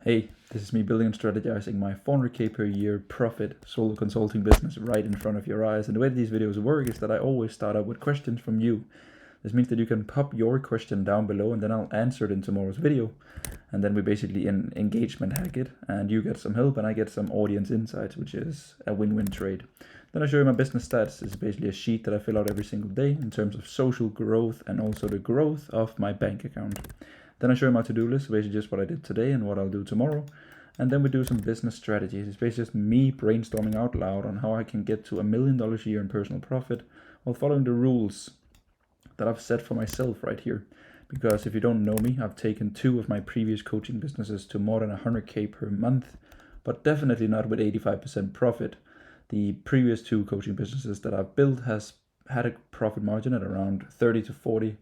Hey, this is me building and strategizing my 400k per year profit solo consulting business right in front of your eyes. And the way these videos work is that I always start out with questions from you. This means that you can pop your question down below and then I'll answer it in tomorrow's video. And then we basically engagement hack it and you get some help and I get some audience insights, which is a win-win trade. Then I show you my business stats. It's basically a sheet that I fill out every single day in terms of social growth and also the growth of my bank account. Then I show you my to-do list, basically just what I did today and what I'll do tomorrow. And then we do some business strategies. It's basically just me brainstorming out loud on how I can get to $1 million a year in personal profit while following the rules that I've set for myself right here. Because if you don't know me, I've taken 2 of my previous coaching businesses to more than 100k per month, but definitely not with 85% profit. The previous 2 coaching businesses that I've built has had a profit margin at around 30 to 40%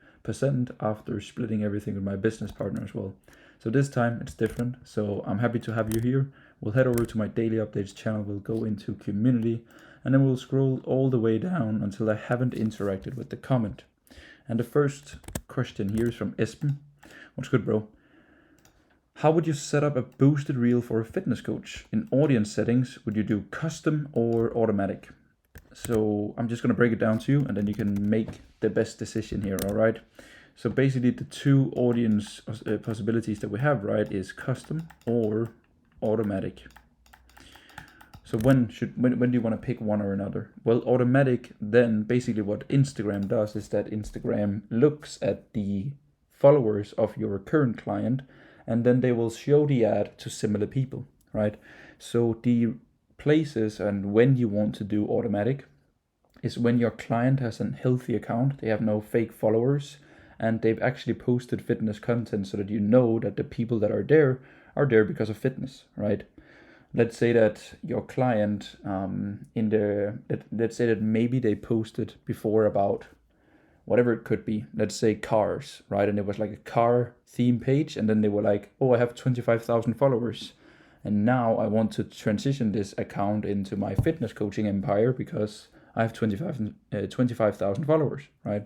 after splitting everything with my business partner as well. So this time it's different. So I'm happy to have you here. We'll head over to my daily updates channel. We'll go into community and then we'll scroll all the way down until I haven't interacted with the comment. And the first question here is from Espen. What's good, bro? How would you set up a boosted reel for a fitness coach? In audience settings, would you do custom or automatic? So I'm just going to break it down to you and then you can make the best decision here, all right? So basically the 2 audience possibilities that we have, right, is custom or automatic. So when do you want to pick one or another? Well, automatic, then basically what Instagram does is that Instagram looks at the followers of your current client and then they will show the ad to similar people, right? So the places and when you want to do automatic is when your client has a healthy account, they have no fake followers, and they've actually posted fitness content so that you know that the people that are there because of fitness, right? Let's say that your client let's say that maybe they posted before about whatever it could be, let's say cars, right? And it was like a car theme page and then they were like, oh, I have 25,000 followers. And now I want to transition this account into my fitness coaching empire because I have 25,000 followers, right?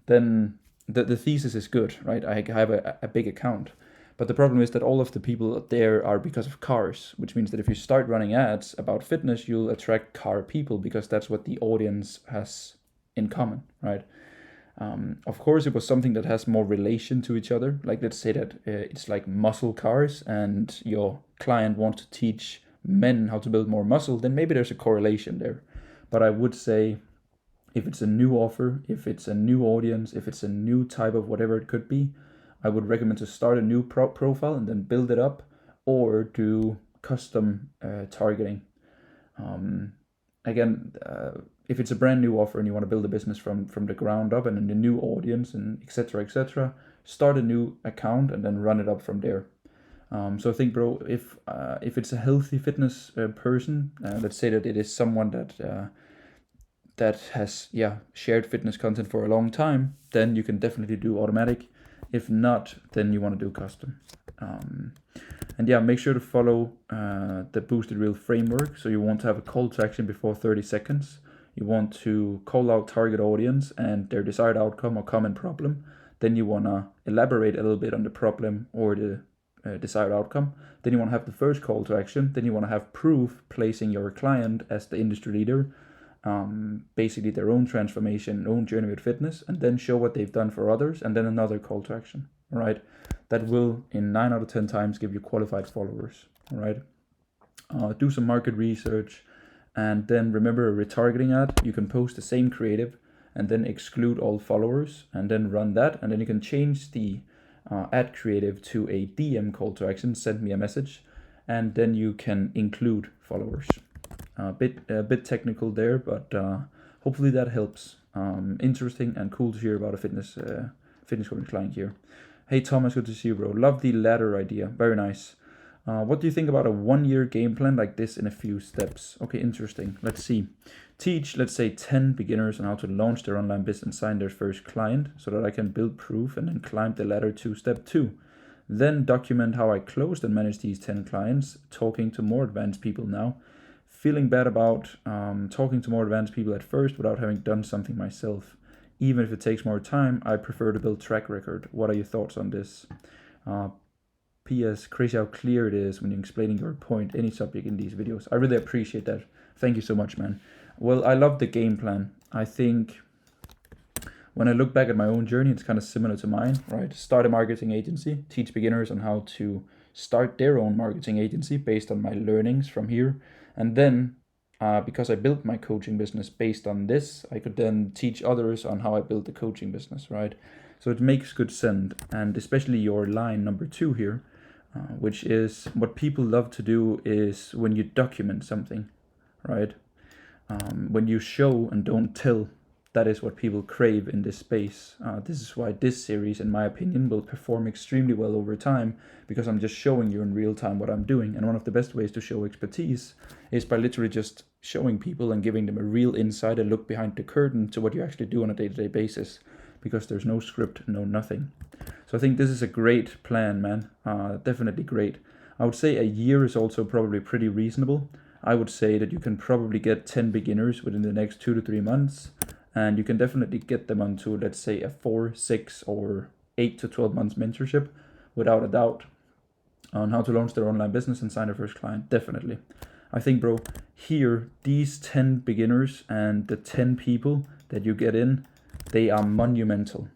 Then the thesis is good, right? I have a big account. But the problem is that all of the people there are because of cars, which means that if you start running ads about fitness, you'll attract car people because that's what the audience has in common, right? Of course, it was something that has more relation to each other. Like let's say that it's like muscle cars and your client wants to teach men how to build more muscle, then maybe there's a correlation there. But I would say if it's a new offer, if it's a new audience, if it's a new type of whatever it could be, I would recommend to start a new profile and then build it up or do custom targeting. Again, if it's a brand new offer and you want to build a business from the ground up and in the new audience and etc., start a new account and then run it up from there. So I think, bro, if it's a healthy fitness person, let's say that it is someone that has shared fitness content for a long time, then you can definitely do automatic. If not, then you want to do custom. And make sure to follow the boosted reel framework. So you want to have a call to action before 30 seconds. You want to call out target audience and their desired outcome or common problem. Then you want to elaborate a little bit on the problem or the desired outcome. Then you want to have the first call to action. Then you want to have proof placing your client as the industry leader, basically their own transformation, own journey with fitness, and then show what they've done for others, and then another call to action. All right, that will in 9 out of 10 times give you qualified followers. All right, do some market research, and then remember a retargeting ad. You can post the same creative and then exclude all followers, and then run that, and then you can change the ad creative to a DM call to action. Send me a message, and then you can include followers. A bit technical there, but hopefully that helps. Interesting and cool to hear about a fitness coaching client here. Hey Thomas, good to see you, bro. Love the ladder idea, very nice. What do you think about a 1-year game plan like this in a few steps? Okay, interesting. Let's see. Teach, let's say 10 beginners on how to launch their online business and sign their first client so that I can build proof and then climb the ladder to step 2. Then document how I closed and managed these 10 clients, talking to more advanced people now. Feeling bad about talking to more advanced people at first without having done something myself. Even if it takes more time, I prefer to build track record. What are your thoughts on this? P.S. Crazy how clear it is when you're explaining your point, any subject in these videos. I really appreciate that. Thank you so much, man. Well, I love the game plan. I think when I look back at my own journey, it's kind of similar to mine, right? Start a marketing agency, teach beginners on how to start their own marketing agency based on my learnings from here. And then, because I built my coaching business based on this, I could then teach others on how I built the coaching business, right? So it makes good sense. And especially your line number 2 here, which is what people love to do is when you document something, right? When you show and don't tell, that is what people crave in this space. This is why this series, in my opinion, will perform extremely well over time, because I'm just showing you in real time what I'm doing. And one of the best ways to show expertise is by literally just showing people and giving them a real insight, a look behind the curtain to what you actually do on a day-to-day basis, because there's no script, no nothing. So I think this is a great plan, man. Definitely great. I would say a year is also probably pretty reasonable. I would say that you can probably get 10 beginners within the next 2 to 3 months. And you can definitely get them onto, let's say, a 4, 6, or 8 to 12 months mentorship, without a doubt, on how to launch their online business and sign their first client. Definitely. I think, bro, here, these 10 beginners and the 10 people that you get in, they are monumental.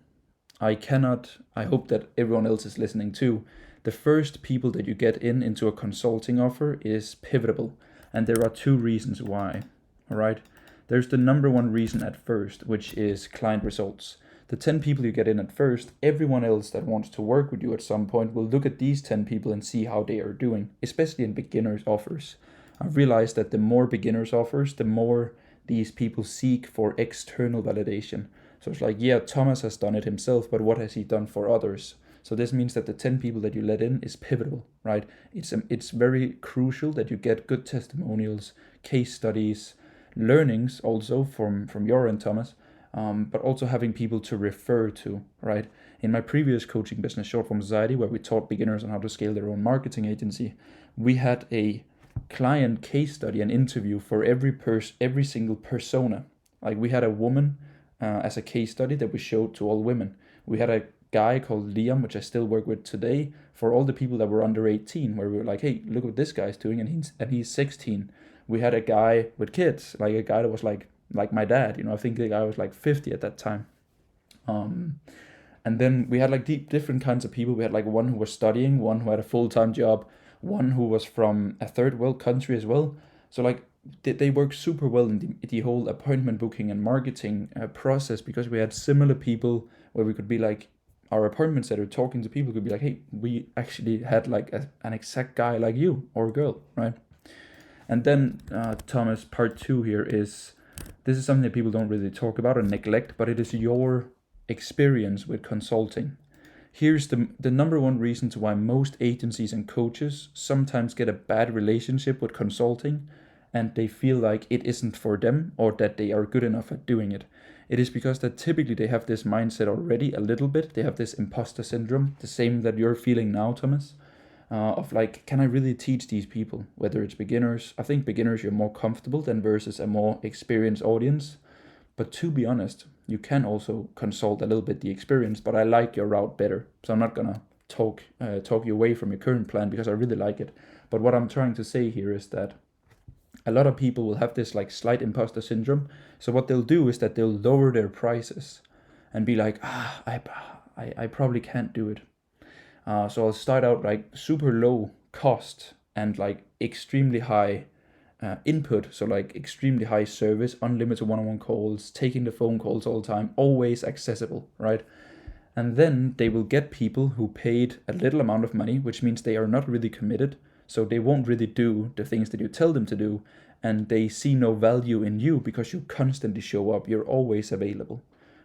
I hope that everyone else is listening too. The first people that you get into a consulting offer is pivotal. And there are 2 reasons why, all right? There's the number 1 reason at first, which is client results. The 10 people you get in at first, everyone else that wants to work with you at some point will look at these 10 people and see how they are doing, especially in beginners offers. I've realized that the more beginners offers, the more these people seek for external validation. So it's like, yeah, Thomas has done it himself, but what has he done for others? So this means that the 10 people that you let in is pivotal, right? It's very crucial that you get good testimonials, case studies, learnings also from your end, Thomas, but also having people to refer to, right? In my previous coaching business, Short Form Society, where we taught beginners on how to scale their own marketing agency, we had a client case study and interview for every single persona. Like, we had a woman as a case study that we showed to all women. We had a guy called Liam, which I still work with today, for all the people that were under 18, where we were like, hey, look what this guy's doing, and he's 16. We had a guy with kids, like a guy that was like my dad, I think the guy was like 50 at that time. And then we had like different kinds of people. We had like one who was studying, one who had a full-time job, one who was from a third world country as well. So like they work super well in the whole appointment booking and marketing process, because we had similar people where we could be like, our appointment setter talking to people could be like, hey, we actually had like an exact guy like you or girl, right? And then, Thomas, part 2 here is, this is something that people don't really talk about or neglect, but it is your experience with consulting. Here's the number 1 reason to why most agencies and coaches sometimes get a bad relationship with consulting, and they feel like it isn't for them, or that they are good enough at doing it. It is because that typically they have this mindset already a little bit. They have this imposter syndrome, the same that you're feeling now, Thomas. Of like, can I really teach these people, whether it's beginners? I think beginners you're more comfortable than versus a more experienced audience. But to be honest, you can also consult a little bit the experience, but I like your route better. So I'm not gonna talk you away from your current plan, because I really like it. But what I'm trying to say here is that a lot of people will have this like slight imposter syndrome. So what they'll do is that they'll lower their prices and be like, I probably can't do it. So I'll start out like super low cost and like extremely high input. So like extremely high service, unlimited one-on-one calls, taking the phone calls all the time, always accessible, right? And then they will get people who paid a little amount of money, which means they are not really committed. So they won't really do the things that you tell them to do. And they see no value in you because you constantly show up. You're always available,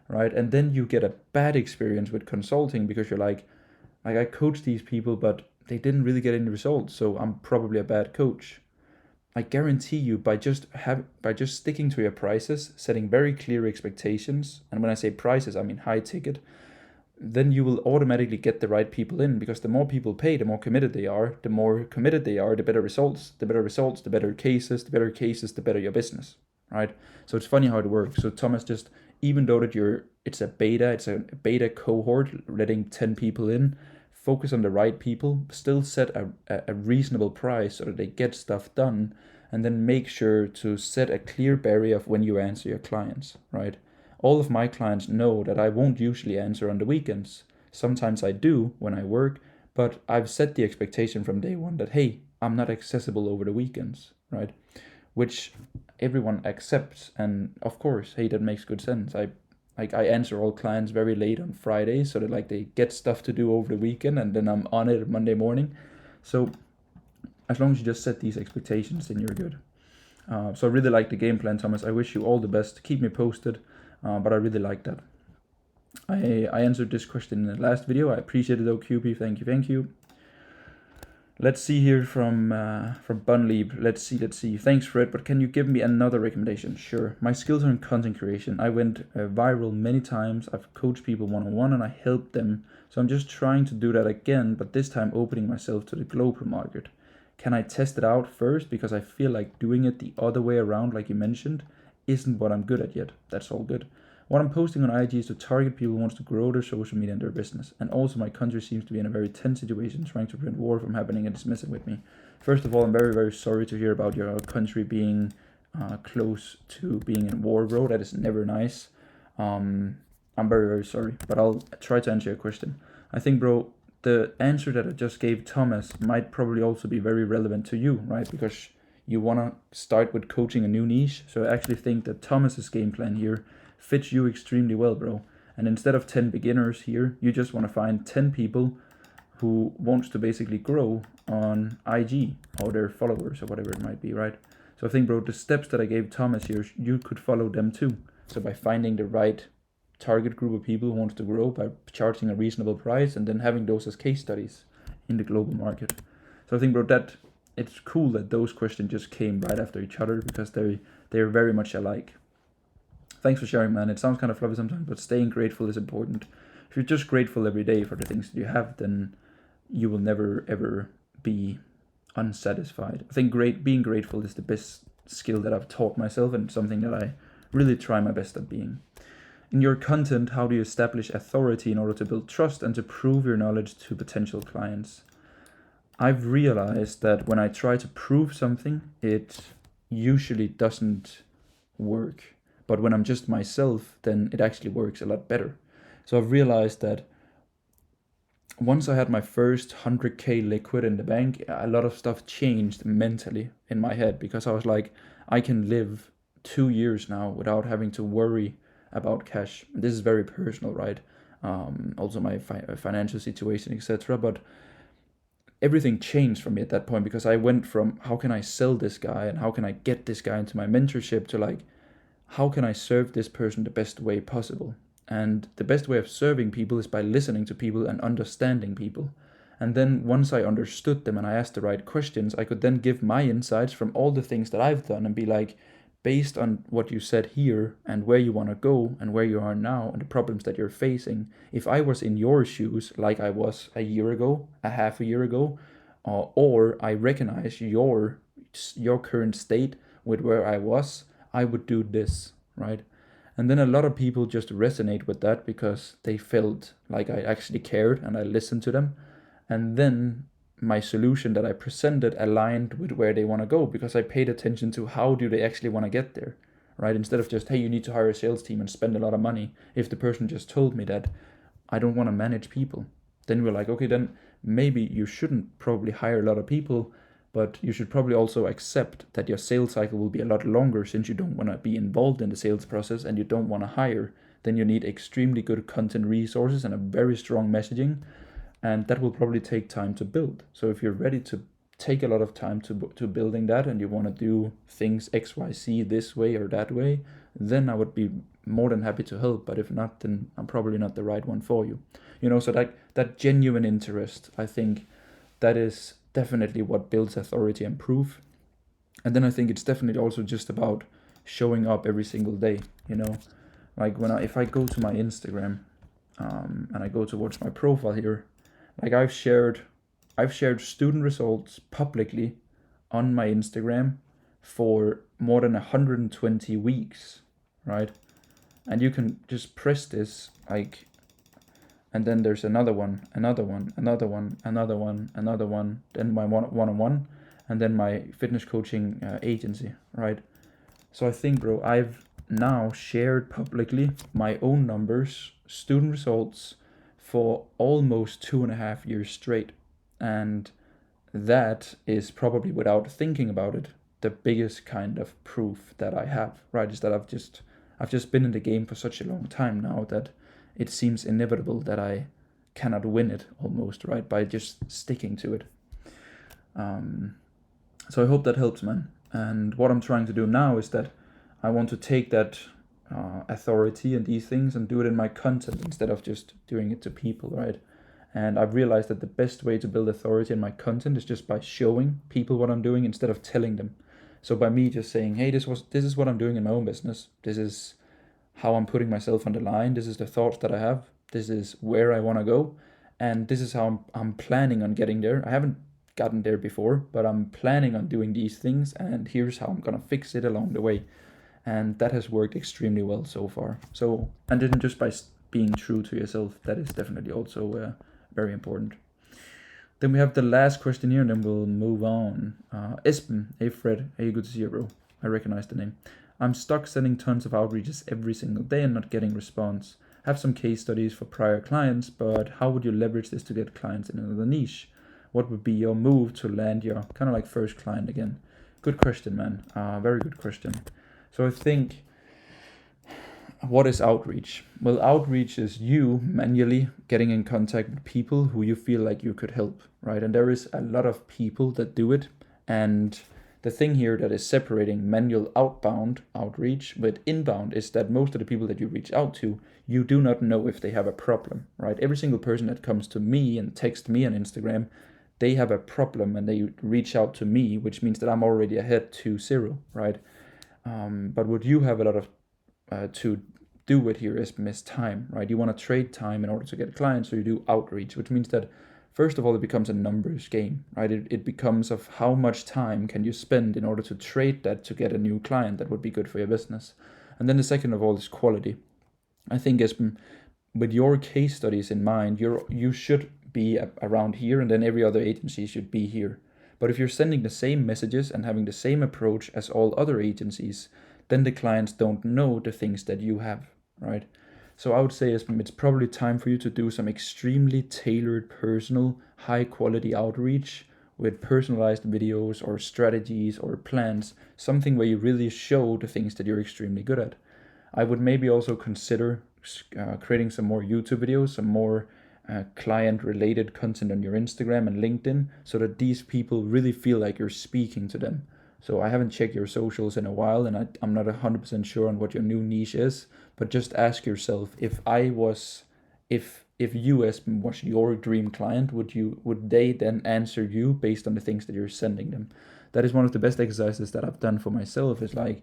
right? And then you get a bad experience with consulting, because you're like I coach these people, but they didn't really get any results. So I'm probably a bad coach. I guarantee you, by just sticking to your prices, setting very clear expectations, and when I say prices, I mean high ticket, then you will automatically get the right people in, because the more people pay, the more committed they are. The more committed they are, the better results. The better results, the better cases. The better cases, the better your business, right? So it's funny how it works. So Thomas, just even though that it's a beta cohort letting 10 people in, focus on the right people, still set a reasonable price so that they get stuff done, and then make sure to set a clear barrier of when you answer your clients, right? All of my clients know that I won't usually answer on the weekends. Sometimes I do when I work, but I've set the expectation from day one that, hey, I'm not accessible over the weekends, right? Which everyone accepts, and of course, hey, that makes good sense. I answer all clients very late on Fridays so that like they get stuff to do over the weekend, and then I'm on it Monday morning. So as long as you just set these expectations, then you're good. So I really like the game plan, Thomas. I wish you all the best. Keep me posted, but I really like that. I answered this question in the last video. I appreciate it though, QP. Thank you. Let's see here from Bunleap. Let's see. Thanks, Fred, but can you give me another recommendation? Sure. My skills are in content creation. I went viral many times. I've coached people one-on-one and I helped them. So I'm just trying to do that again, but this time opening myself to the global market. Can I test it out first? Because I feel like doing it the other way around, like you mentioned, isn't what I'm good at yet. That's all good. What I'm posting on IG is to target people who want to grow their social media and their business. And also my country seems to be in a very tense situation trying to prevent war from happening and it's messing with me. First of all, I'm very, very sorry to hear about your country being close to being in war, bro. That is never nice. I'm very, very sorry, but I'll try to answer your question. I think, bro, the answer that I just gave Thomas might probably also be very relevant to you, right? Because you want to start with coaching a new niche. So I actually think that Thomas's game plan here fits you extremely well, bro. And instead of 10 beginners here, you just want to find 10 people who wants to basically grow on IG or their followers or whatever it might be, right? So I think, bro, the steps that I gave Thomas here, you could follow them too. So by finding the right target group of people who wants to grow by charging a reasonable price and then having those as case studies in the global market. So I think, bro, that it's cool that those questions just came right after each other because they're very much alike. Thanks for sharing, man. It sounds kind of fluffy sometimes, but staying grateful is important. If you're just grateful every day for the things that you have, then you will never, ever be unsatisfied. I think being grateful is the best skill that I've taught myself and something that I really try my best at being. In your content, how do you establish authority in order to build trust and to prove your knowledge to potential clients? I've realized that when I try to prove something, it usually doesn't work. But when I'm just myself, then it actually works a lot better. So I've realized that once I had my first 100K liquid in the bank, a lot of stuff changed mentally in my head because I was like, I can live 2 years now without having to worry about cash. This is very personal, right? Also my financial situation, etc. But everything changed for me at that point because I went from how can I sell this guy and how can I get this guy into my mentorship to like, how can I serve this person the best way possible? And the best way of serving people is by listening to people and understanding people. And then once I understood them and I asked the right questions, I could then give my insights from all the things that I've done and be like, based on what you said here and where you want to go and where you are now and the problems that you're facing, if I was in your shoes like I was a year ago, a half a year ago, or I recognize your current state with where I was, I would do this, right? And then a lot of people just resonate with that because they felt like I actually cared and I listened to them. And then my solution that I presented aligned with where they want to go because I paid attention to how do they actually want to get there, right? Instead of just, hey, you need to hire a sales team and spend a lot of money. If the person just told me that I don't want to manage people, then we're like, okay, then maybe you shouldn't probably hire a lot of people, but you should probably also accept that your sales cycle will be a lot longer since you don't want to be involved in the sales process and you don't want to hire. Then you need extremely good content resources and a very strong messaging, and that will probably take time to build. So if you're ready to take a lot of time to building that and you want to do things XYZ this way or that way, then I would be more than happy to help. But if not, then I'm probably not the right one for you. So that genuine interest, I think that is definitely what builds authority and proof. And then I think it's definitely also just about showing up every single day. Like if I go to my Instagram and I go towards my profile here, like I've shared student results publicly on my Instagram for more than 120 weeks, right? And you can just press this, like and then there's another one, another one, another one, another one, another one, then my one-on-one, and then my fitness coaching agency, right? So I think, bro, I've now shared publicly my own numbers, student results for almost 2.5 years straight. And that is probably, without thinking about it, the biggest kind of proof that I have, right? Is that I've just been in the game for such a long time now that it seems inevitable that I cannot win it almost, right? By just sticking to it. So I hope that helps, man. And what I'm trying to do now is that I want to take that authority and these things and do it in my content instead of just doing it to people, right? And I've realized that the best way to build authority in my content is just by showing people what I'm doing instead of telling them. So by me just saying, hey, this is what I'm doing in my own business. This is how I'm putting myself on the line. This is the thoughts that I have. This is where I want to go. And this is how I'm planning on getting there. I haven't gotten there before, but I'm planning on doing these things, and here's how I'm gonna fix it along the way. And that has worked extremely well so far. So, and then just by being true to yourself, that is definitely also very important. Then we have the last question here, and then we'll move on. Espen, hey Fred, hey, good to see you, bro. I recognize the name. I'm stuck sending tons of outreaches every single day and not getting response. Have some case studies for prior clients, but how would you leverage this to get clients in another niche? What would be your move to land your kind of like first client again? Good question, man. Very good question. So I think, what is outreach? Well, outreach is you manually getting in contact with people who you feel like you could help, right? And there is a lot of people that do it. And the thing here that is separating manual outbound outreach with inbound is that most of the people that you reach out to, you do not know if they have a problem, right? Every single person that comes to me and texts me on Instagram, they have a problem and they reach out to me, which means that I'm already ahead to 0, right? But what you have a lot of to do with here is miss time, right? You want to trade time in order to get clients, so you do outreach, which means that first of all, it becomes a numbers game, right? It becomes of how much time can you spend in order to trade that to get a new client that would be good for your business. And then the second of all is quality. I think as with your case studies in mind, you should be around here, and then every other agency should be here. But if you're sending the same messages and having the same approach as all other agencies, then the clients don't know the things that you have, right? So I would say it's probably time for you to do some extremely tailored, personal, high quality outreach with personalized videos or strategies or plans, something where you really show the things that you're extremely good at. I would maybe also consider creating some more YouTube videos, some more client-related content on your Instagram and LinkedIn, so that these people really feel like you're speaking to them. So I haven't checked your socials in a while, and I'm not 100% sure on what your new niche is, but just ask yourself, if you, Espen, was your dream client, would they then answer you based on the things that you're sending them? That is one of the best exercises that I've done for myself, is like,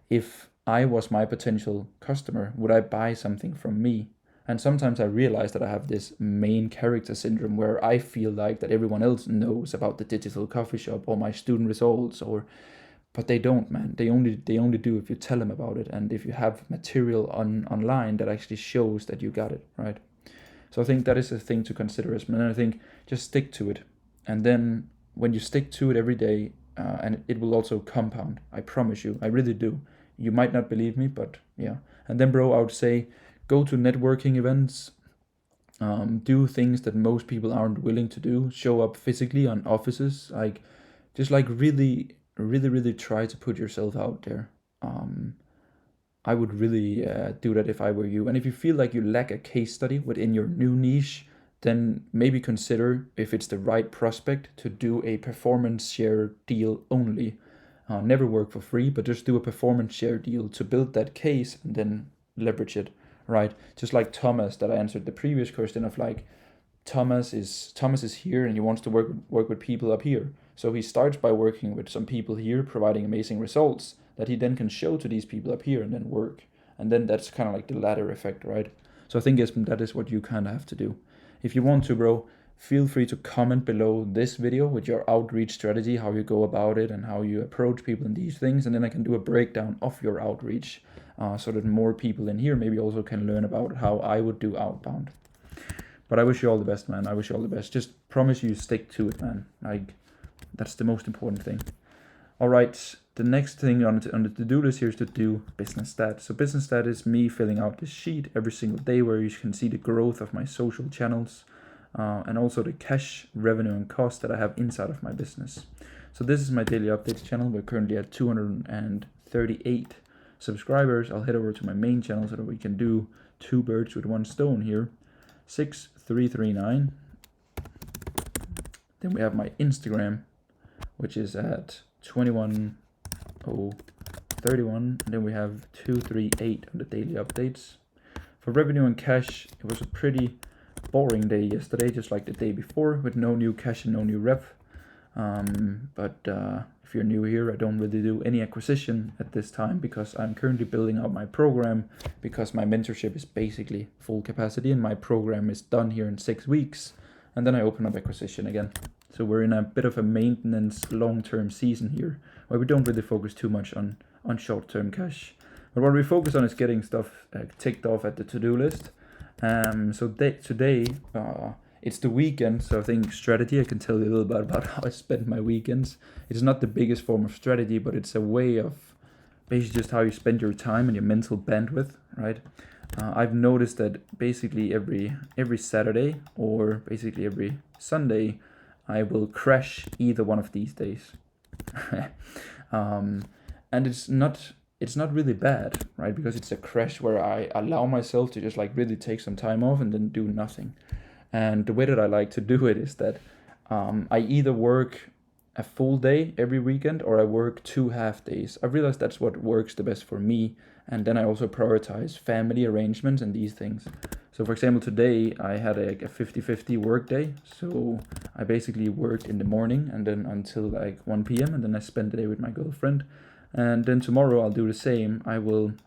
if I was my potential customer, would I buy something from me? And sometimes I realize that I have this main character syndrome where I feel like that everyone else knows about the digital coffee shop or my student results, but they don't, man. They only do if you tell them about it, and if you have material online that actually shows that you got it, right? So I think that is a thing to consider, and I think just stick to it. And then when you stick to it every day, and it will also compound. I promise you, I really do. You might not believe me, but yeah. And then, bro, I would say, go to networking events, do things that most people aren't willing to do, show up physically on offices, really, really, really try to put yourself out there. I would really do that if I were you. And if you feel like you lack a case study within your new niche, then maybe consider if it's the right prospect to do a performance share deal only. Never work for free, but just do a performance share deal to build that case and then leverage it. Right, just like Thomas that I answered the previous question of, like, Thomas is here and he wants to work with people up here. So he starts by working with some people here, providing amazing results that he then can show to these people up here and then work. And then that's kind of like the ladder effect, right? So I think that is what you kind of have to do. If you want to, bro, feel free to comment below this video with your outreach strategy, how you go about it and how you approach people in these things. And then I can do a breakdown of your outreach. So that more people in here maybe also can learn about how I would do outbound. But I wish you all the best, man. I wish you all the best. Just promise you stick to it, man. Like, that's the most important thing. All right, the next thing on the to-do list here is to do business stat. So business stat is me filling out this sheet every single day where you can see the growth of my social channels and also the cash, revenue, and cost that I have inside of my business. So this is my daily updates channel. We're currently at 238 subscribers. I'll head over to my main channel so that we can do 2 birds with 1 stone here. 6339. Then we have my Instagram, which is at 21,031, and then we have 238 on the daily updates. For revenue and cash, it was a pretty boring day yesterday, just like the day before, with no new cash and no new rev. But if you're new here, I don't really do any acquisition at this time because I'm currently building out my program, because my mentorship is basically full capacity and my program is done here in 6 weeks, and then I open up acquisition again. So we're in a bit of a maintenance long-term season here where we don't really focus too much on short-term cash. But what we focus on is getting stuff ticked off at the to-do list. So today, it's the weekend, so I think strategy, I can tell you a little bit about how I spend my weekends. It's not the biggest form of strategy, but it's a way of basically just how you spend your time and your mental bandwidth, right? I've noticed that basically every Saturday or basically every Sunday, I will crash either one of these days. And it's not really bad, right? Because it's a crash where I allow myself to just like really take some time off and then do nothing. And the way that I like to do it is that I either work a full day every weekend or I work 2 half days. I realize that's what works the best for me. And then I also prioritize family arrangements and these things. So for example, today I had a 50-50 work day. So I basically worked in the morning and then until like 1 p.m. and then I spent the day with my girlfriend. And then tomorrow I'll do the same. And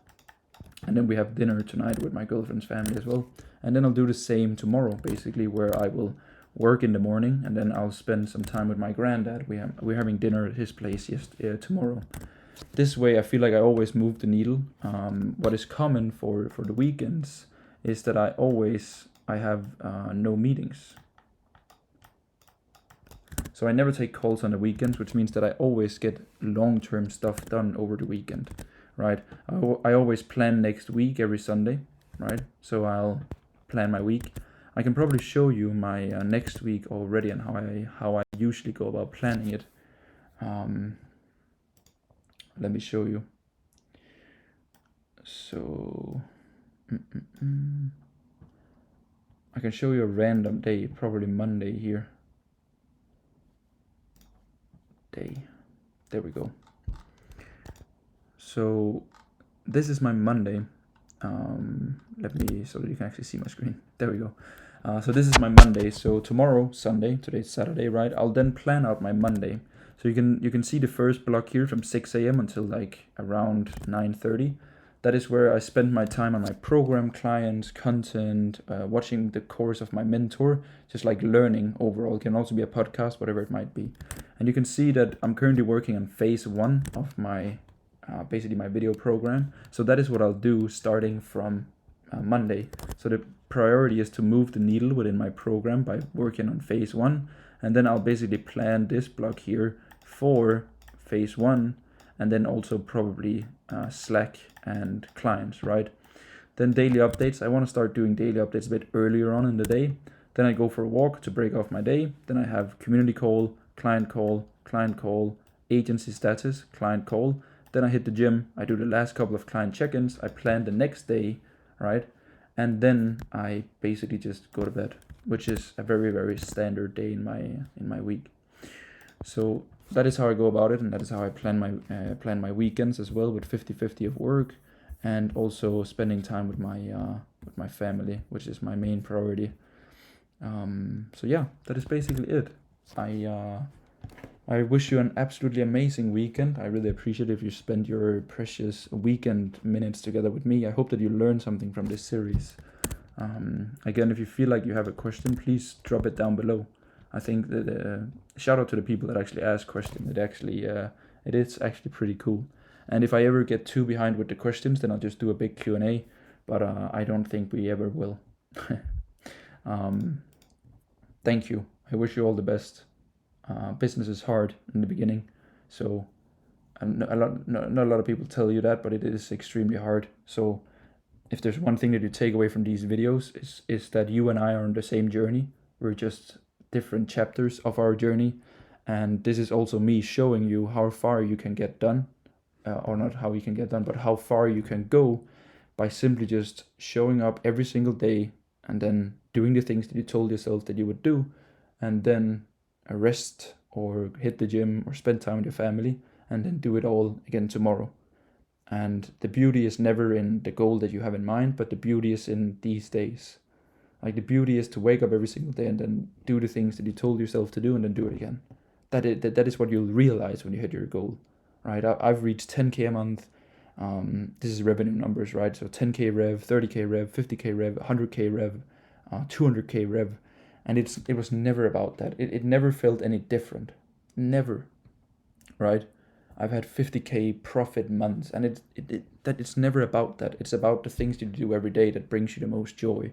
then we have dinner tonight with my girlfriend's family as well. And then I'll do the same tomorrow, basically, where I will work in the morning and then I'll spend some time with my granddad. We're having dinner at his place tomorrow. This way, I feel like I always move the needle. What is common for the weekends is that I have no meetings. So I never take calls on the weekends, which means that I always get long-term stuff done over the weekend, right? I always plan next week every Sunday, right? So I'll plan my week. I can probably show you my next week already and how I usually go about planning it. Let me show you. So I can show you a random day, probably Monday here. There we go. So this is my Monday. Let me, so that you can actually see my screen. There we go. So this is my Monday. So tomorrow, Sunday, today's Saturday, right? I'll then plan out my Monday. So you can see the first block here from 6 a.m. until like around 9:30. That is where I spend my time on my program, clients, content, watching the course of my mentor, just like learning overall. It can also be a podcast, whatever it might be. And you can see that I'm currently working on phase 1 of my basically my video program. So that is what I'll do starting from Monday. So the priority is to move the needle within my program by working on phase 1. And then I'll basically plan this block here for phase 1 and then also probably Slack and clients, right? Then daily updates. I want to start doing daily updates a bit earlier on in the day. Then I go for a walk to break off my day. Then I have community call, client call, agency status, client call. Then I hit the gym. I do the last couple of client check-ins. I plan the next day, right? And then I basically just go to bed, which is a very, very standard day in my week. So that is how I go about it, and that is how I plan my weekends as well, with 50-50 of work and also spending time with my family, which is my main priority. So yeah, that is basically it. I wish you an absolutely amazing weekend. I really appreciate if you spend your precious weekend minutes together with me. I hope that you learned something from this series. Again, if you feel like you have a question, please drop it down below. I think that shout out to the people that actually ask questions. It is actually pretty cool. And if I ever get too behind with the questions, then I'll just do a big Q&A. But I don't think we ever will. Thank you. I wish you all the best. Business is hard in the beginning, so not a lot of people tell you that, but it is extremely hard. So if there's one thing that you take away from these videos is that you and I are on the same journey. We're just different chapters of our journey, and this is also me showing you how far you can get done, or not how you can get done, but how far you can go by simply just showing up every single day and then doing the things that you told yourself that you would do, and then rest or hit the gym or spend time with your family, and then do it all again tomorrow. And the beauty is never in the goal that you have in mind, but the beauty is in these days. Like, the beauty is to wake up every single day and then do the things that you told yourself to do and then do it again. That is what you'll realize when you hit your goal, right? I've reached 10K a month. This is revenue numbers, right? So 10K rev, 30K rev, 50K rev, 100K rev, 200K rev. And it was never about that. It never felt any different. Never, right? I've had 50K profit months, and it's never about that. It's about the things you do every day that brings you the most joy.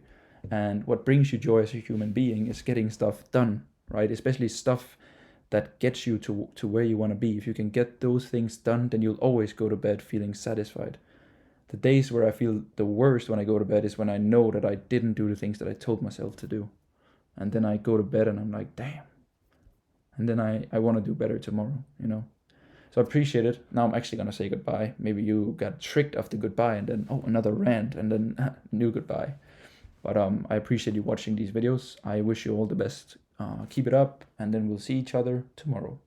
And what brings you joy as a human being is getting stuff done, right? Especially stuff that gets you to where you want to be. If you can get those things done, then you'll always go to bed feeling satisfied. The days where I feel the worst when I go to bed is when I know that I didn't do the things that I told myself to do. And then I go to bed and I'm like, damn. And then I want to do better tomorrow, you know? So I appreciate it. Now I'm actually going to say goodbye. Maybe you got tricked of the goodbye and then, another rant and then new goodbye. But I appreciate you watching these videos. I wish you all the best. Keep it up, and then we'll see each other tomorrow.